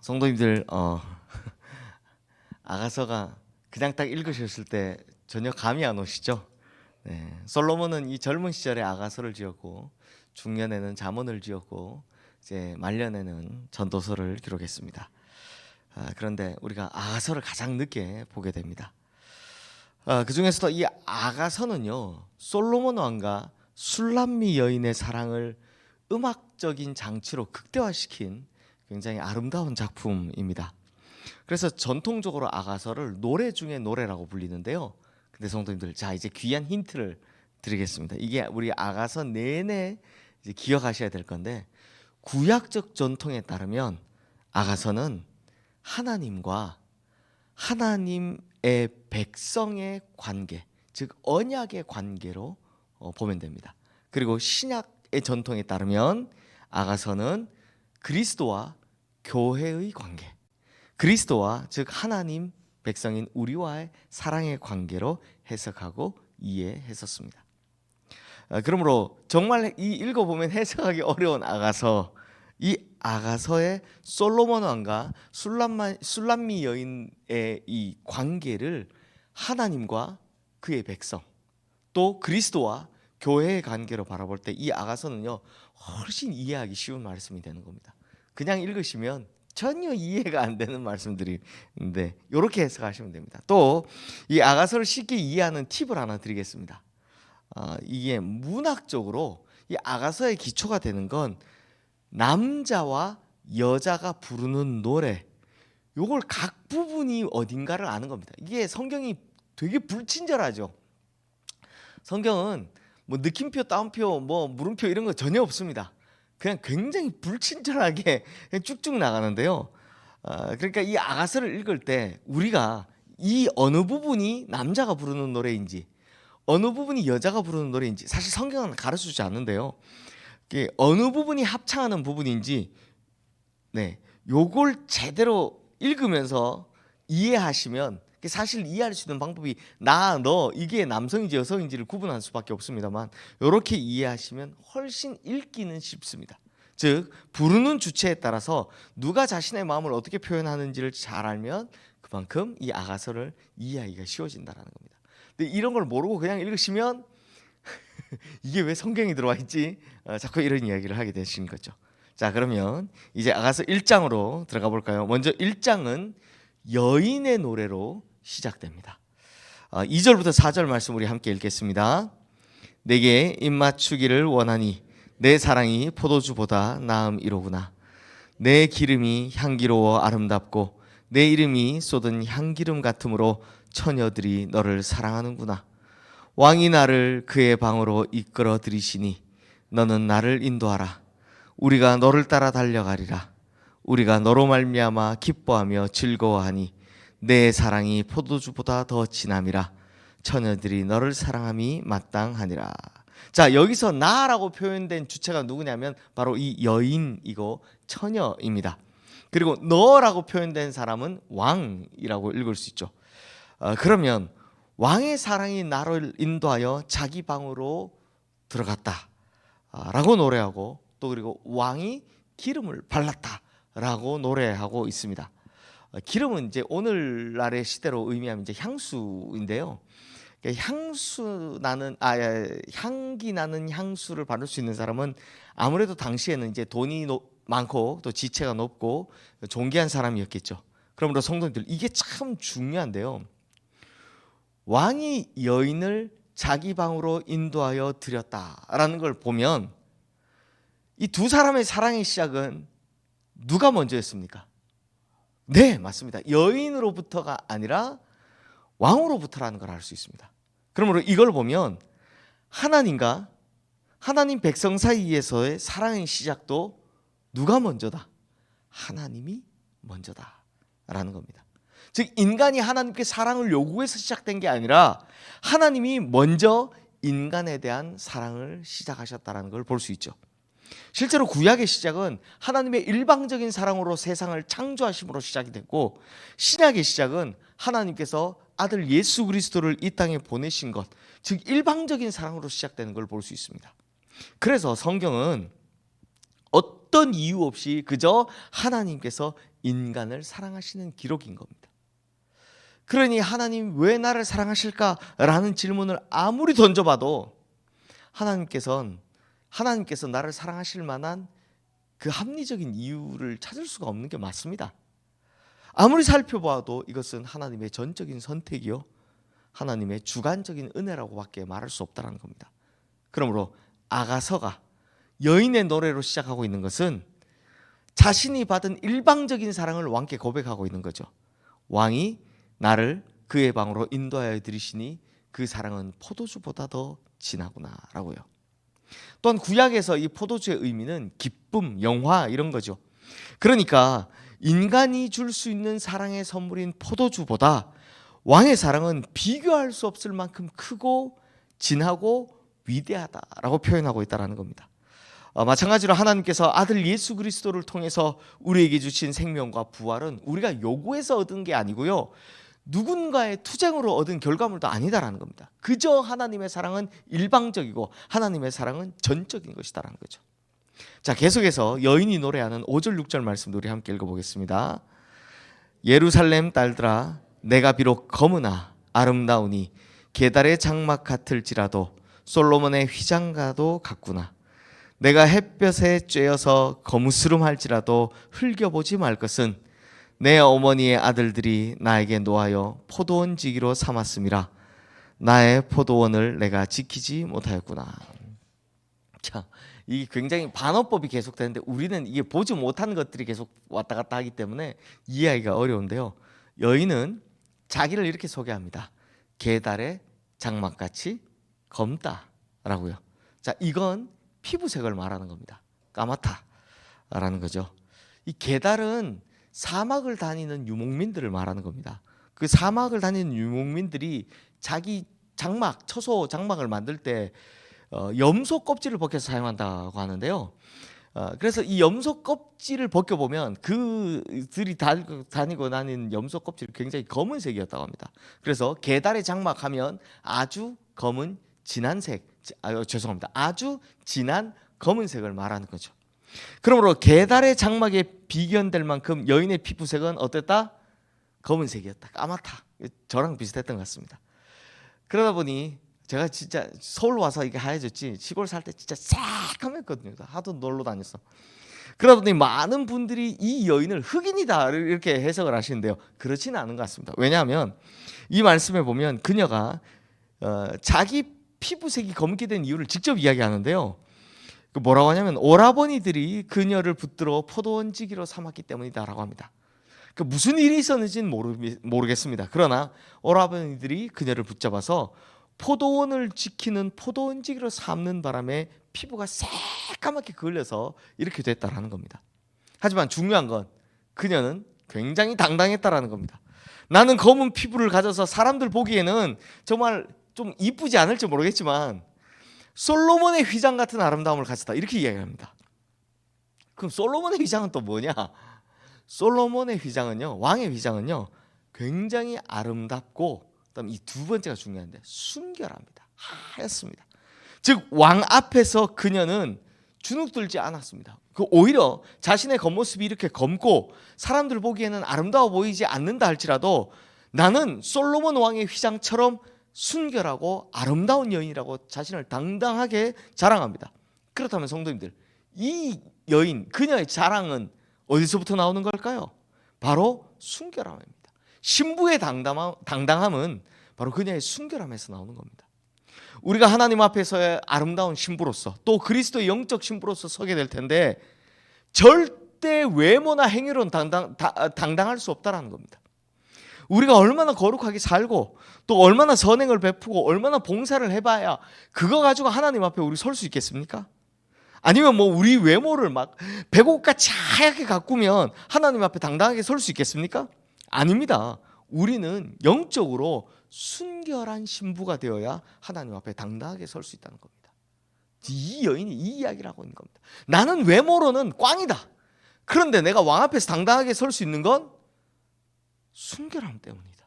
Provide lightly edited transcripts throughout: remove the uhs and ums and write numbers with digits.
성도님들 아가서가 그냥 딱 읽으셨을 때 전혀 감이 안 오시죠? 네, 솔로몬은 이 젊은 시절에 아가서를 지었고 중년에는 잠언을 지었고 이제 말년에는 전도서를 기록했습니다. 그런데 우리가 아가서를 가장 늦게 보게 됩니다. 그 중에서도 이 아가서는요, 솔로몬 왕과 술람미 여인의 사랑을 음악적인 장치로 극대화시킨 굉장히 아름다운 작품입니다. 그래서 전통적으로 아가서를 노래 중에 노래라고 불리는데요. 근데 성도님들, 자 이제 귀한 힌트를 드리겠습니다. 이게 우리 아가서 내내 이제 기억하셔야 될 건데, 구약적 전통에 따르면 아가서는 하나님과 하나님의 백성의 관계, 즉 언약의 관계로 보면 됩니다. 그리고 신약의 전통에 따르면 아가서는 그리스도와 교회의 관계, 그리스도와 즉 하나님 백성인 우리와의 사랑의 관계로 해석하고 이해했었습니다. 그러므로 정말 이 읽어보면 해석하기 어려운 아가서, 이 아가서의 솔로몬 왕과 술람미 여인의 이 관계를 하나님과 그의 백성 또 그리스도와 교회의 관계로 바라볼 때 이 아가서는요 훨씬 이해하기 쉬운 말씀이 되는 겁니다. 그냥 읽으시면 전혀 이해가 안 되는 말씀들인데 이렇게 해석하시면 됩니다. 또 이 아가서를 쉽게 이해하는 팁을 하나 드리겠습니다. 이게 문학적으로 이 아가서의 기초가 되는 건 남자와 여자가 부르는 노래, 요걸 각 부분이 어딘가를 아는 겁니다. 이게 성경이 되게 불친절하죠. 성경은 뭐 느낌표, 따옴표, 뭐 물음표 이런 거 전혀 없습니다. 그냥 굉장히 불친절하게 그냥 쭉쭉 나가는데요. 그러니까 이 아가서를 읽을 때 우리가 이 어느 부분이 남자가 부르는 노래인지 어느 부분이 여자가 부르는 노래인지 사실 성경은 가르쳐주지 않는데요. 어느 부분이 합창하는 부분인지 요걸 제대로 읽으면서 이해하시면 사실 이해할 수 있는 방법이 나, 너 이게 남성인지 여성인지를 구분할 수밖에 없습니다만 이렇게 이해하시면 훨씬 읽기는 쉽습니다. 즉 부르는 주체에 따라서 누가 자신의 마음을 어떻게 표현하는지를 잘 알면 그만큼 이 아가서를 이해하기가 쉬워진다는 겁니다. 근데 이런 걸 모르고 그냥 읽으시면 이게 왜 성경에 들어와 있지? 자꾸 이런 이야기를 하게 되시는 거죠. 자, 그러면 이제 아가서 1장으로 들어가 볼까요? 먼저 1장은 여인의 노래로 시작됩니다. 2절부터 4절 말씀 우리 함께 읽겠습니다. 내게 입맞추기를 원하니 내 사랑이 포도주보다 나음이로구나. 내 기름이 향기로워 아름답고 내 이름이 쏟은 향기름 같으므로 처녀들이 너를 사랑하는구나. 왕이 나를 그의 방으로 이끌어 들이시니 너는 나를 인도하라. 우리가 너를 따라 달려가리라. 우리가 너로 말미암아 기뻐하며 즐거워하니 내 사랑이 포도주보다 더 진함이라. 처녀들이 너를 사랑함이 마땅하니라. 자, 여기서 나라고 표현된 주체가 누구냐면 바로 이 여인이고 처녀입니다. 그리고 너라고 표현된 사람은 왕이라고 읽을 수 있죠. 그러면 왕의 사랑이 나를 인도하여 자기 방으로 들어갔다 라고 노래하고, 또 그리고 왕이 기름을 발랐다 라고 노래하고 있습니다. 기름은 이제 오늘날의 시대로 의미하면 이제 향수인데요. 향기 나는 향수를 바를 수 있는 사람은 아무래도 당시에는 이제 돈이 많고 또 지체가 높고 존귀한 사람이었겠죠. 그러므로 성도님들, 이게 참 중요한데요. 왕이 여인을 자기 방으로 인도하여 드렸다라는 걸 보면 이 두 사람의 사랑의 시작은 누가 먼저였습니까? 네, 맞습니다. 여인으로부터가 아니라 왕으로부터라는 걸 알 수 있습니다. 그러므로 이걸 보면 하나님과 하나님 백성 사이에서의 사랑의 시작도 누가 먼저다? 하나님이 먼저다라는 겁니다. 즉 인간이 하나님께 사랑을 요구해서 시작된 게 아니라 하나님이 먼저 인간에 대한 사랑을 시작하셨다는 걸 볼 수 있죠. 실제로 구약의 시작은 하나님의 일방적인 사랑으로 세상을 창조하심으로 시작이 됐고, 신약의 시작은 하나님께서 아들 예수 그리스도를 이 땅에 보내신 것, 즉 일방적인 사랑으로 시작되는 걸 볼 수 있습니다. 그래서 성경은 어떤 이유 없이 그저 하나님께서 인간을 사랑하시는 기록인 겁니다. 그러니 하나님 왜 나를 사랑하실까라는 질문을 아무리 던져봐도 하나님께서 나를 사랑하실 만한 그 합리적인 이유를 찾을 수가 없는 게 맞습니다. 아무리 살펴봐도 이것은 하나님의 전적인 선택이요, 하나님의 주관적인 은혜라고밖에 말할 수 없다는 겁니다. 그러므로 아가서가 여인의 노래로 시작하고 있는 것은 자신이 받은 일방적인 사랑을 왕께 고백하고 있는 거죠. 왕이 나를 그의 방으로 인도하여 들이시니 그 사랑은 포도주보다 더 진하구나 라고요. 또한 구약에서 이 포도주의 의미는 기쁨, 영화 이런 거죠. 그러니까 인간이 줄 수 있는 사랑의 선물인 포도주보다 왕의 사랑은 비교할 수 없을 만큼 크고 진하고 위대하다라고 표현하고 있다는 겁니다. 마찬가지로 하나님께서 아들 예수 그리스도를 통해서 우리에게 주신 생명과 부활은 우리가 요구해서 얻은 게 아니고요, 누군가의 투쟁으로 얻은 결과물도 아니다라는 겁니다. 그저 하나님의 사랑은 일방적이고 하나님의 사랑은 전적인 것이다라는 거죠. 자, 계속해서 여인이 노래하는 5절 6절 말씀도 우리 함께 읽어보겠습니다. 예루살렘 딸들아, 내가 비록 검으나 아름다우니 게달의 장막 같을지라도 솔로몬의 휘장과도 같구나. 내가 햇볕에 쬐어서 거무스름할지라도 흘겨보지 말 것은 내 어머니의 아들들이 나에게 노하여 포도원 지기로 삼았음이라. 나의 포도원을 내가 지키지 못하였구나. 자, 이게 굉장히 반어법이 계속되는데 우리는 이게 보지 못한 것들이 계속 왔다 갔다 하기 때문에 이해하기가 어려운데요. 여인은 자기를 이렇게 소개합니다. 게달의 장막같이 검다라고요. 자, 이건 피부색을 말하는 겁니다. 까맣다라는 거죠. 이 게달은 사막을 다니는 유목민들을 말하는 겁니다. 그 사막을 다니는 유목민들이 자기 장막, 처소 장막을 만들 때 염소 껍질을 벗겨서 사용한다고 하는데요. 그래서 이 염소 껍질을 벗겨보면 그들이 다니고 다니는 염소 껍질이 굉장히 검은색이었다고 합니다. 그래서 게달의 장막하면 아주 검은 진한 색, 아주 진한 검은색을 말하는 거죠. 그러므로 게달의 장막에 비견될 만큼 여인의 피부색은 어땠다? 검은색이었다. 까맣다. 저랑 비슷했던 것 같습니다. 그러다 보니 제가 진짜 서울 와서 이게 하얘졌지 시골 살 때 진짜 새까맸거든요. 하도 놀러 다녔어. 그러다 보니 많은 분들이 이 여인을 흑인이다 이렇게 해석을 하시는데요. 그렇지는 않은 것 같습니다. 왜냐하면 이 말씀에 보면 그녀가 자기 피부색이 검게 된 이유를 직접 이야기하는데요. 뭐라고 하냐면 오라버니들이 그녀를 붙들어 포도원지기로 삼았기 때문이다라고 합니다. 무슨 일이 있었는지는 모르겠습니다. 그러나 오라버니들이 그녀를 붙잡아서 포도원을 지키는 포도원지기로 삼는 바람에 피부가 새까맣게 그을려서 이렇게 됐다라는 겁니다. 하지만 중요한 건 그녀는 굉장히 당당했다라는 겁니다. 나는 검은 피부를 가져서 사람들 보기에는 정말 좀 이쁘지 않을지 모르겠지만 솔로몬의 휘장 같은 아름다움을 가졌다 이렇게 이야기합니다. 그럼 솔로몬의 휘장은 또 뭐냐? 솔로몬의 휘장은요, 왕의 휘장은요 굉장히 아름답고 그다음 이 두 번째가 중요한데 순결합니다. 하였습니다. 즉 왕 앞에서 그녀는 주눅들지 않았습니다. 오히려 자신의 겉모습이 이렇게 검고 사람들 보기에는 아름다워 보이지 않는다 할지라도 나는 솔로몬 왕의 휘장처럼 순결하고 아름다운 여인이라고 자신을 당당하게 자랑합니다. 그렇다면 성도님들, 이 여인 그녀의 자랑은 어디서부터 나오는 걸까요? 바로 순결함입니다. 신부의 당당함은 바로 그녀의 순결함에서 나오는 겁니다. 우리가 하나님 앞에서의 아름다운 신부로서 또 그리스도의 영적 신부로서 서게 될 텐데 절대 외모나 행위로는 당당할 수 없다는 겁니다. 우리가 얼마나 거룩하게 살고 또 얼마나 선행을 베푸고 얼마나 봉사를 해봐야 그거 가지고 하나님 앞에 우리 설 수 있겠습니까? 아니면 뭐 우리 외모를 막 백옥같이 하얗게 가꾸면 하나님 앞에 당당하게 설 수 있겠습니까? 아닙니다. 우리는 영적으로 순결한 신부가 되어야 하나님 앞에 당당하게 설 수 있다는 겁니다. 이 여인이 이 이야기를 하고 있는 겁니다. 나는 외모로는 꽝이다. 그런데 내가 왕 앞에서 당당하게 설 수 있는 건 순결함 때문이다.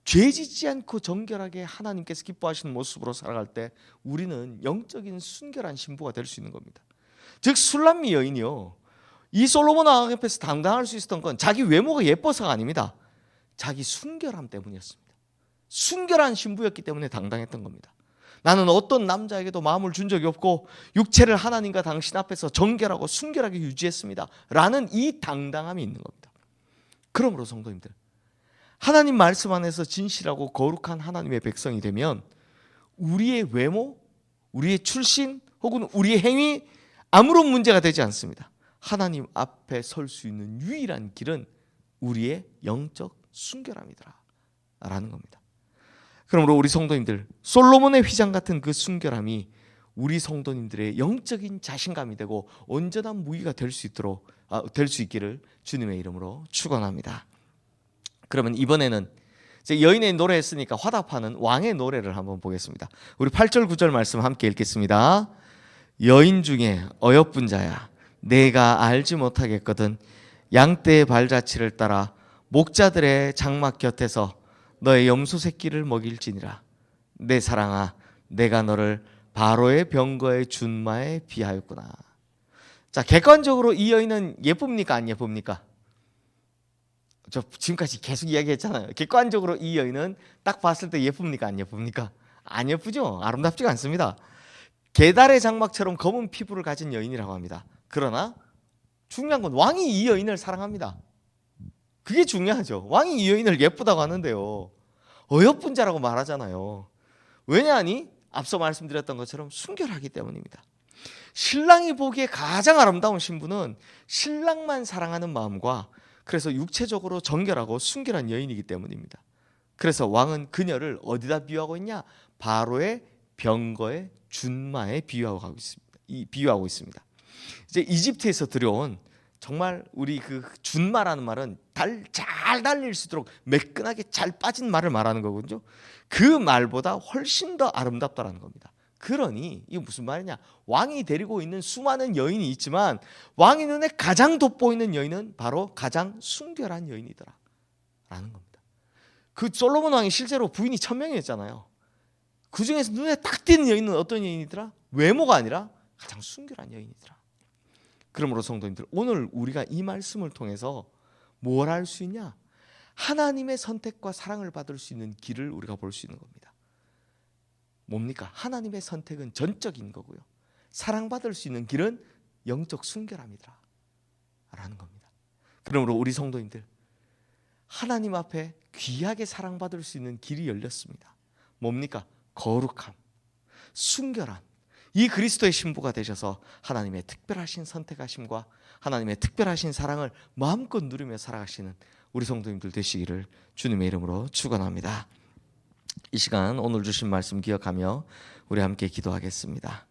죄 짓지 않고 정결하게 하나님께서 기뻐하시는 모습으로 살아갈 때 우리는 영적인 순결한 신부가 될 수 있는 겁니다. 즉 술람미 여인이요, 이 솔로몬 왕 앞에서 당당할 수 있었던 건 자기 외모가 예뻐서가 아닙니다. 자기 순결함 때문이었습니다. 순결한 신부였기 때문에 당당했던 겁니다. 나는 어떤 남자에게도 마음을 준 적이 없고 육체를 하나님과 당신 앞에서 정결하고 순결하게 유지했습니다 라는 이 당당함이 있는 겁니다. 그러므로 성도님들, 하나님 말씀 안에서 진실하고 거룩한 하나님의 백성이 되면 우리의 외모, 우리의 출신 혹은 우리의 행위 아무런 문제가 되지 않습니다. 하나님 앞에 설 수 있는 유일한 길은 우리의 영적 순결함이더라 라는 겁니다. 그러므로 우리 성도님들, 솔로몬의 휘장 같은 그 순결함이 우리 성도님들의 영적인 자신감이 되고 온전한 무기가 될 수 있기를 주님의 이름으로 축원합니다. 그러면 이번에는 이제 여인의 노래 했으니까 화답하는 왕의 노래를 한번 보겠습니다. 우리 8절 9절 말씀 함께 읽겠습니다. 여인 중에 어여쁜 자야, 내가 알지 못하겠거든. 양떼의 발자취를 따라 목자들의 장막 곁에서 너의 염소 새끼를 먹일지니라. 내 사랑아, 내가 너를 바로의 병거의 준마에 비하였구나. 자, 객관적으로 이 여인은 예쁩니까, 안 예쁩니까? 저 지금까지 계속 이야기했잖아요. 객관적으로 이 여인은 딱 봤을 때 예쁩니까, 안 예쁩니까? 안 예쁘죠. 아름답지가 않습니다. 게달의 장막처럼 검은 피부를 가진 여인이라고 합니다. 그러나 중요한 건 왕이 이 여인을 사랑합니다. 그게 중요하죠. 왕이 이 여인을 예쁘다고 하는데요, 어여쁜 자라고 말하잖아요. 왜냐하니 앞서 말씀드렸던 것처럼 순결하기 때문입니다. 신랑이 보기에 가장 아름다운 신부는 신랑만 사랑하는 마음과 그래서 육체적으로 정결하고 순결한 여인이기 때문입니다. 그래서 왕은 그녀를 어디다 비유하고 있냐? 바로의 병거의 준마에 비유하고 있습니다. 이제 이집트에서 들여온, 정말 우리 그 준마라는 말은 잘 달릴 수 있도록 매끈하게 잘 빠진 말을 말하는 거거든요. 그 말보다 훨씬 더 아름답다라는 겁니다. 그러니 이게 무슨 말이냐? 왕이 데리고 있는 수많은 여인이 있지만 왕의 눈에 가장 돋보이는 여인은 바로 가장 순결한 여인이더라 라는 겁니다. 그 솔로몬 왕이 실제로 부인이 1000명이었잖아요. 그 중에서 눈에 딱 띄는 여인은 어떤 여인이더라? 외모가 아니라 가장 순결한 여인이더라. 그러므로 성도님들, 오늘 우리가 이 말씀을 통해서 뭘 할 수 있냐? 하나님의 선택과 사랑을 받을 수 있는 길을 우리가 볼 수 있는 겁니다. 뭡니까? 하나님의 선택은 전적인 거고요, 사랑받을 수 있는 길은 영적 순결함이더라 라는 겁니다. 그러므로 우리 성도님들, 하나님 앞에 귀하게 사랑받을 수 있는 길이 열렸습니다. 뭡니까? 거룩함, 순결함, 이 그리스도의 신부가 되셔서 하나님의 특별하신 선택하심과 하나님의 특별하신 사랑을 마음껏 누리며 살아가시는 우리 성도님들 되시기를 주님의 이름으로 축원합니다. 이 시간 오늘 주신 말씀 기억하며 우리 함께 기도하겠습니다.